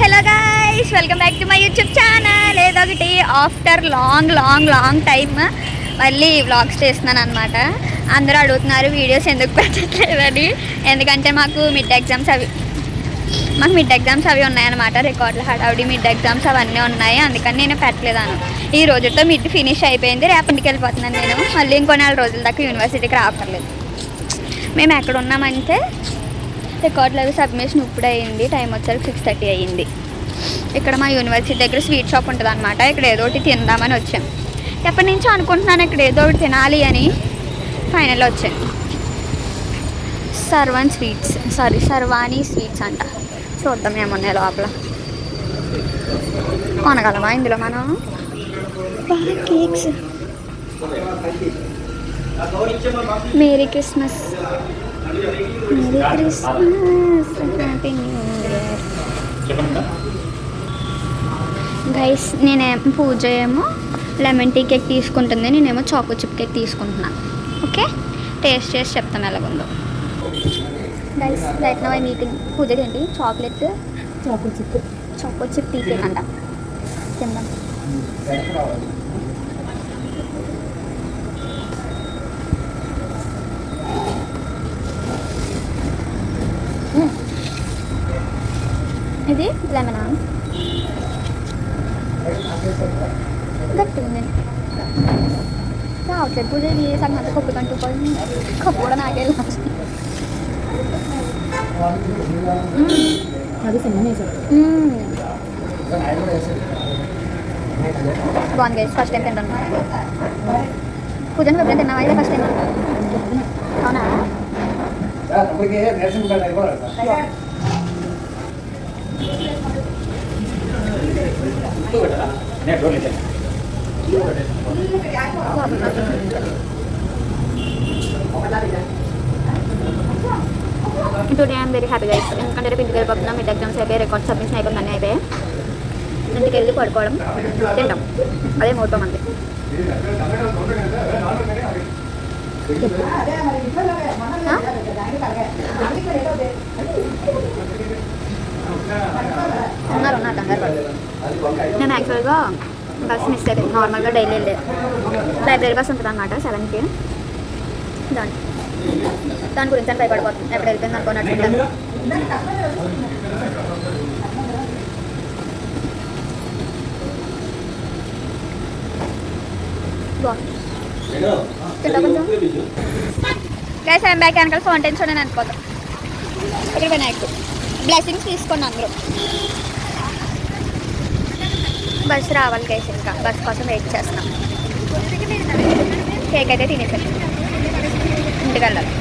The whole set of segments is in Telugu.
Hello guys, welcome back to my YouTube channel. ఏదో ఒకటి ఆఫ్టర్ లాంగ్ టైమ్ మళ్ళీ వ్లాగ్స్ చేస్తున్నాను అనమాట. అందరూ అడుగుతున్నారు వీడియోస్ ఎందుకు పెట్టట్లేదని. ఎందుకంటే మాకు మిడ్ ఎగ్జామ్స్ అవి ఉన్నాయన్నమాట. రికార్డులు హడావుడి మిడ్ ఎగ్జామ్స్ అవన్నీ ఉన్నాయి. అందుకని నేను పెట్టలేదాను. ఈ రోజుతో మిడ్ ఫినిష్ అయిపోయింది. రేపు ఇంటికి వెళ్ళిపోతున్నాను నేను. మళ్ళీ ఇంకో 4 రోజుల దాకా యూనివర్సిటీకి రావట్లేదు. మేము ఎక్కడ ఉన్నామంటే రికార్డులు అవి సబ్మిషన్ ఇప్పుడు అయ్యింది. టైం వచ్చేసరికి 6:30 అయ్యింది. ఇక్కడ మా యూనివర్సిటీ దగ్గర స్వీట్ షాప్ ఉంటుంది అనమాట. ఇక్కడ ఏదో ఒకటి తిందామని వచ్చాం. ఎప్పటి నుంచో అనుకుంటున్నాను ఇక్కడ ఏదో ఒకటి తినాలి అని. ఫైనల్లో వచ్చాను. సర్వాణి స్వీట్స్ అంట. చూద్దాం ఏమున్నాయి లోపల. కొనగలమా ఇందులో మనం? Cakes. Merry Christmas, happy new year. Guys, Pooja ఏమో లెమన్ టీ కేక్ తీసుకుంటుంది, నేనేమో చాకో చిప్ కేక్ తీసుకుంటున్నాను. ఓకే, టేస్ట్ చేసి చెప్తాను ఎలాగుందో. Guys, right now I meeting. Pooja ఏంటి? చాకో చిప్ టీ కేక్ అంట. తిందాం. ఇది లెమనా? గట్టి ఉంది. రావట్లేదు పూజ. ఇది సగం కప్పు కంటుకోవాలి. కప్పు కూడా నాకే బాగుంది గైస్. ఫస్ట్ టైం తింటాను. పూజను ఎప్పుడైనా తిన్నావా? అయితే ఫస్ట్ టైం. అవునా? Today I'm very happy guys. ఎందుకంటే రేపు ఇంటికి వెళ్ళిపోతున్నాం. మిడ్ ఎగ్జామ్స్ అయిపోయి, రికార్డ్ సబ్మిషన్ అయిపోయింది, అన్నీ అయిపోయాయి. ఇంటికి వెళ్ళి పడుకోవడం, తింటాం. అదే మోటో మంది. ఉన్నారు కంగారు పడు. నేను యాక్చువల్గా బస్ మిస్ అయిపోయింది. నార్మల్గా డైలీ వెళ్ళే లైబ్రరీ బస్ ఉంటుంది అన్నమాట 7కి. దాని గురించి అని భయపడిపోతుంది. ఎప్పుడు వెళ్ళిపోయింది అనుకున్నట్టు. Guys, I'm back. వెనకాల ఫౌంటైన్స్ చూడండి అనుకోతాం. ఇక్కడ వినాయకుడు. బ్లెస్సింగ్స్ తీసుకోండి అందరూ. బస్ రావాలి గైస్. ఇంకా బస్ కోసం వెయిట్ చేస్తున్నాం. కేక్ అయితే తినేసాను. ఇంటికి వెళ్ళాలి,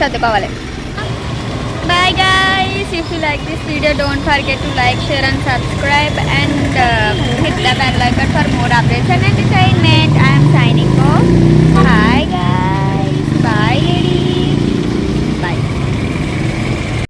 చదువుకోవాలి. Bye guys, if you like this video, don't forget to like, share and subscribe and hit the bell icon for more updates and entertainment.